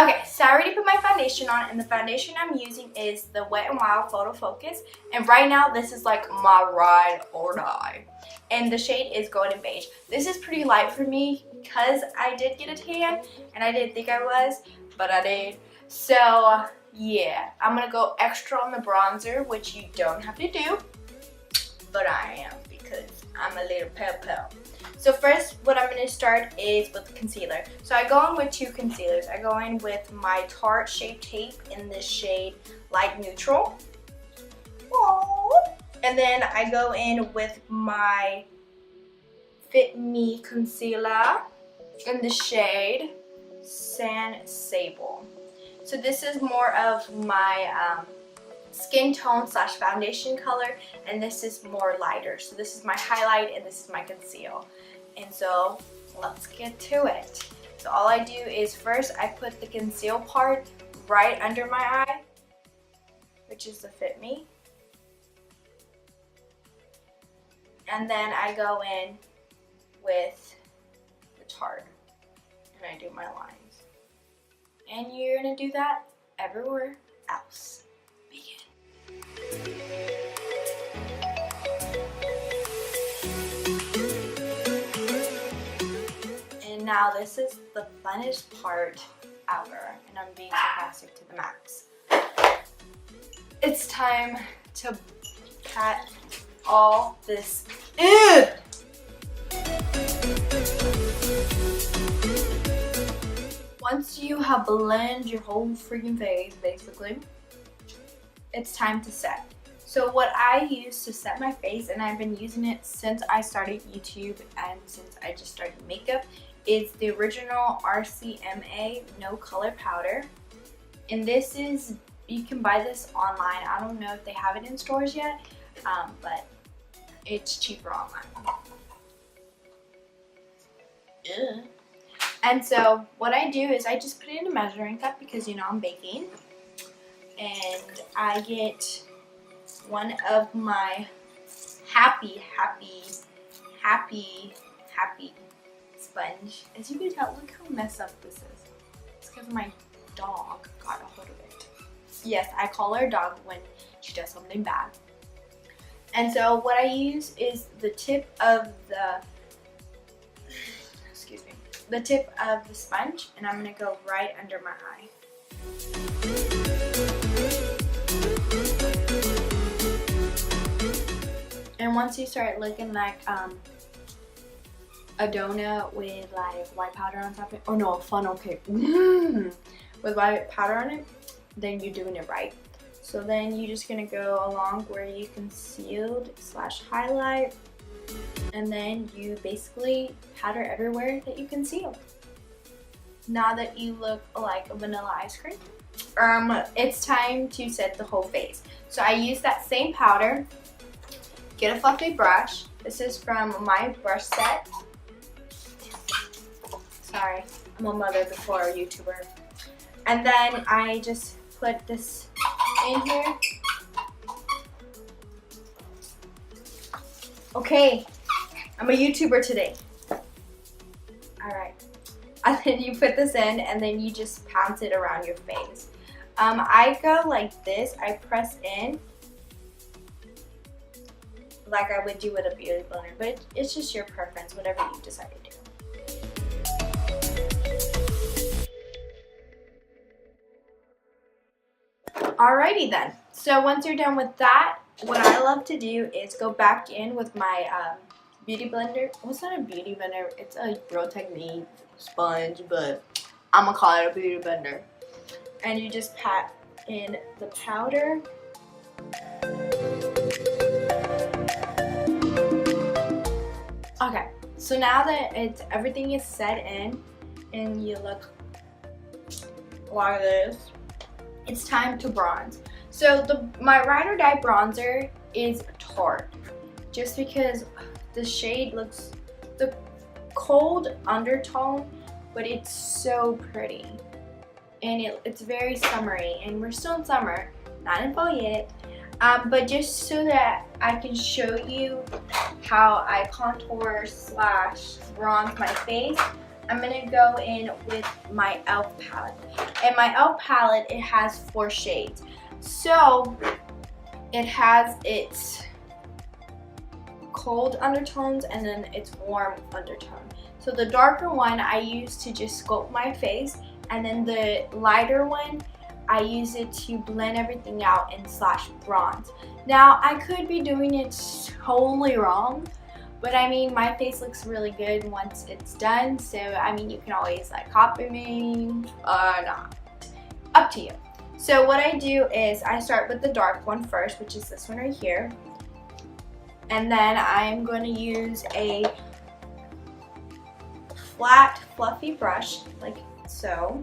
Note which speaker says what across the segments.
Speaker 1: Okay, so I already put my foundation on, and the foundation I'm using is the Wet n Wild Photo Focus. And right now, this is like my ride or die. And the shade is golden beige. This is pretty light for me because I did get a tan, and I didn't think I was, but I did. So yeah, I'm gonna go extra on the bronzer, which you don't have to do, but I am because I'm a little pale. So first, what I'm going to start is with the concealer. So I go in with two concealers. I go in with my Tarte Shape Tape in this shade Light Neutral. Aww. And then I go in with my Fit Me Concealer in the shade Sand Sable. So this is more of my skin tone / foundation color, and this is more lighter. So this is my highlight and this is my conceal. And so let's get to it. So all I do is first I put the conceal part right under my eye, which is the Fit Me. And then I go in with the Tarte and I do my lines. And you're gonna do that everywhere else. And now this is the funnest part ever, and I'm being sarcastic to the max. It's time to pat all this in. Once you have blended your whole freaking face, basically, it's time to set. So what I use to set my face, and I've been using it since I started YouTube and since I just started makeup, is the original RCMA No Color Powder. And this is, you can buy this online. I don't know if they have it in stores yet, but it's cheaper online. Ugh. And so what I do is I just put it in a measuring cup because, you know, I'm baking. And I get one of my happy sponge. As you can tell, look how messed up this is. It's because my dog got a hold of it. Yes, I call her dog when she does something bad. And so what I use is the tip of the, the tip of the sponge, and I'm gonna go right under my eye. And once you start looking like a donut with like white powder on top of it, or no, a funnel cake with white powder on it, then you're doing it right. So then you're just gonna go along where you concealed / highlight, and then you basically powder everywhere that you concealed. Now that you look like a vanilla ice cream, it's time to set the whole face. So I use that same powder. Get a fluffy brush. This is from my brush set. Sorry, I'm a mother before a YouTuber. And then I just put this in here. Okay, I'm a YouTuber today. Alright. And then you put this in, and then you just pounce it around your face. I go like this. I press in like I would do with a beauty blender, but it's just your preference, whatever you decide to do. Alrighty then. So once you're done with that, what I love to do is go back in with my beauty blender. Well, it's not a beauty blender, it's a Real Technique sponge, but I'm gonna call it a beauty blender. And you just pat in the powder. Okay, so now that everything is set in and you look like this, it's time to bronze. So my Ride or Die bronzer is Tarte, just because the shade looks the cold undertone, but it's so pretty. And it's very summery, and we're still in summer, not in fall yet. But just so that I can show you how I contour / bronze my face, I'm going to go in with my e.l.f. palette. And my e.l.f. palette, it has 4 shades. So it has its cold undertones and then its warm undertone. So the darker one I use to just sculpt my face, and then the lighter one I use it to blend everything out and slash bronze. Now I could be doing it totally wrong, but I mean my face looks really good once it's done, so I mean you can always like copy me or not. Up to you. So what I do is I start with the dark one first, which is this one right here. And then I'm going to use a flat, fluffy brush, like so.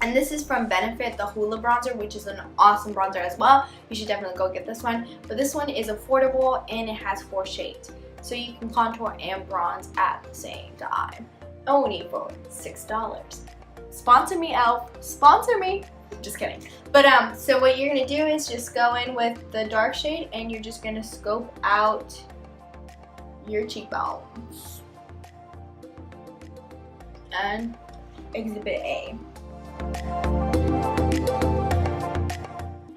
Speaker 1: And this is from Benefit, the Hula Bronzer, which is an awesome bronzer as well. You should definitely go get this one. But this one is affordable and it has 4 shades. So you can contour and bronze at the same time. Only for $6. Sponsor me, e.l.f. Sponsor me. Just kidding. But so what you're gonna do is just go in with the dark shade and you're just gonna scope out your cheekbones. And Exhibit A.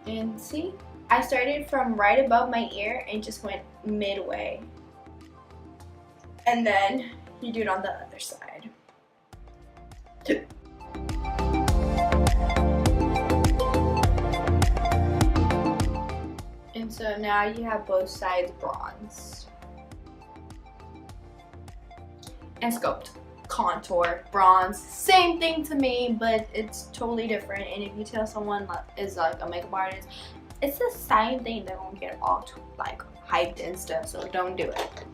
Speaker 1: And see, I started from right above my ear and just went midway. And then you do it on the other side. And so now you have both sides bronzed. And scoped. Contour, bronze, same thing to me, but it's totally different. And if you tell someone is like a makeup artist, it's the same thing. They're gonna get all like hyped and stuff, so don't do it.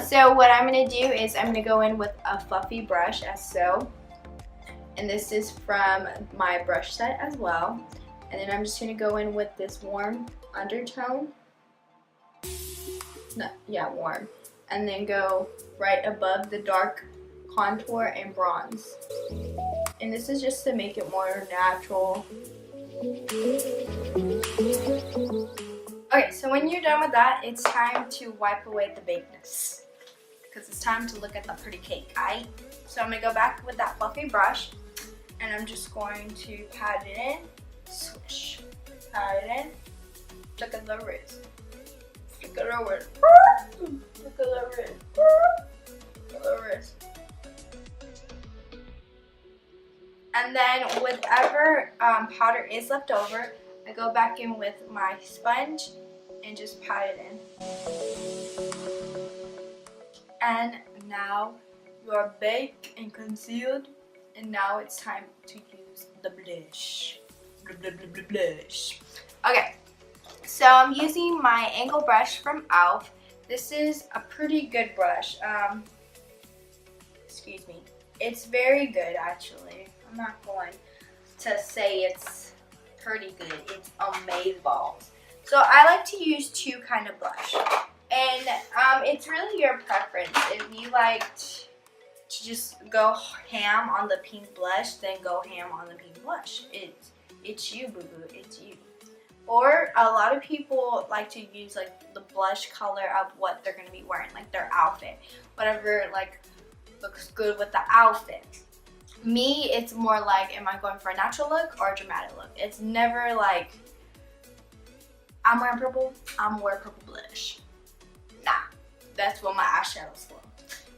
Speaker 1: So what I'm gonna do is I'm gonna go in with a fluffy brush as so. And this is from my brush set as well. And then I'm just gonna go in with this warm undertone. No, yeah, warm. And then go right above the dark contour and bronze. And this is just to make it more natural. Okay, so when you're done with that, it's time to wipe away the bakeness. Because it's time to look at the pretty cake, aight? So I'm gonna go back with that fluffy brush and I'm just going to pat it in, swish, pat it in. Look at the wrist. Look at the wrist. Look at the wrist. Look at the wrist. And then whatever powder is left over, I go back in with my sponge and just pat it in. And now you're baked and concealed. And now it's time to use the blush. Blush. Okay, so I'm using my angle brush from e.l.f. This is a pretty good brush. Excuse me. It's very good actually. I'm not going to say it's pretty good. It's amazeballs. So I like to use 2 kind of blush. And it's really your preference. If you like to just go ham on the pink blush, then go ham on the pink blush. It's you, boo-boo. It's you. Or a lot of people like to use like the blush color of what they're going to be wearing, like their outfit. Whatever like looks good with the outfit. Me, it's more like, am I going for a natural look or a dramatic look? It's never like, I'm wearing purple, I'm wearing purple blush. Nah, that's what my eyeshadow's for.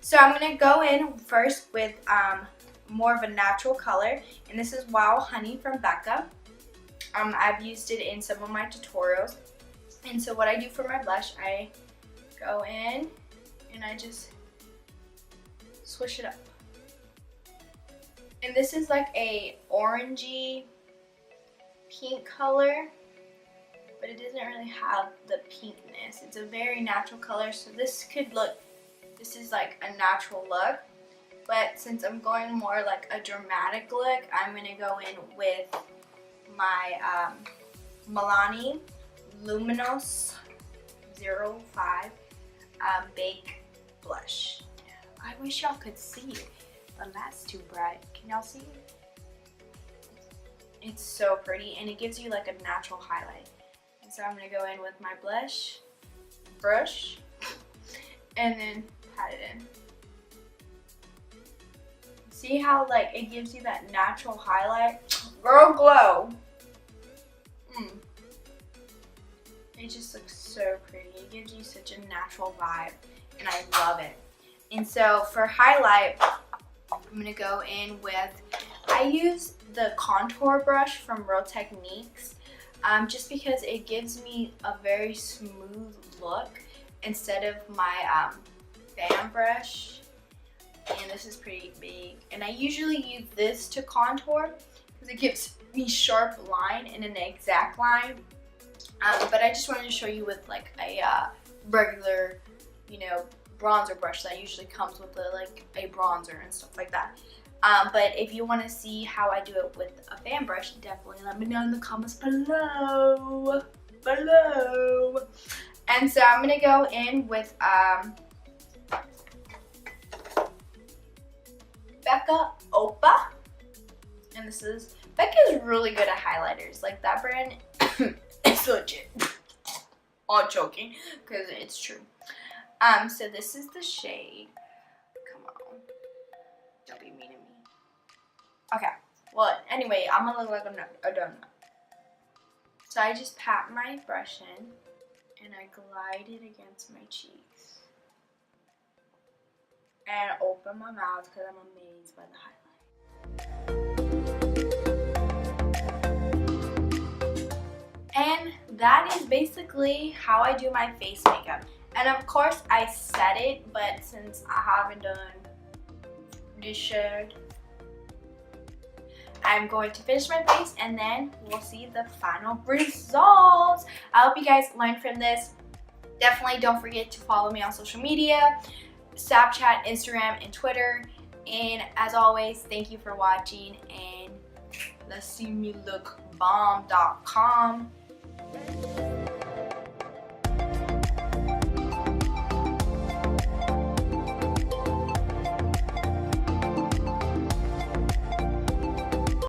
Speaker 1: So I'm gonna go in first with more of a natural color, and this is Wild Honey from Becca. I've used it in some of my tutorials. And so what I do for my blush, I go in and I just swish it up. And this is like a orangey pink color, but it doesn't really have the pinkness. It's a very natural color, so this is like a natural look. But since I'm going more like a dramatic look, I'm gonna go in with my Milani Luminous 05 Bake Blush. I wish y'all could see it, but that's too bright. Can y'all see it? It's so pretty, and it gives you like a natural highlight. And so I'm gonna go in with my brush, and then pat it in. See how like it gives you that natural highlight? Girl glow. It just looks so pretty. It gives you such a natural vibe and I love it. And so for highlight, I'm going to go in with, I use the contour brush from Real Techniques just because it gives me a very smooth look instead of my fan brush. And this is pretty big. And I usually use this to contour because it gives me sharp line and an exact line. But I just wanted to show you with like a regular, you know, bronzer brush that usually comes with a bronzer and stuff like that. But if you want to see how I do it with a fan brush, definitely let me know in the comments below. And so I'm gonna go in with Becca Opa, and Becca is really good at highlighters. Like that brand is legit. All joking, because it's true. So this is the shade. Come on, don't be mean to me. Okay. Well, anyway, I'm gonna look like a donut. So I just pat my brush in and I glide it against my cheeks and open my mouth because I'm amazed by the highlight. And that is basically how I do my face makeup. And of course I said it, but since I haven't done this shade, I'm going to finish my face and then we'll see the final results. I hope you guys learned from this. Definitely don't forget to follow me on social media, Snapchat, Instagram, and Twitter. And as always, thank you for watching, and let's see me look bomb.com.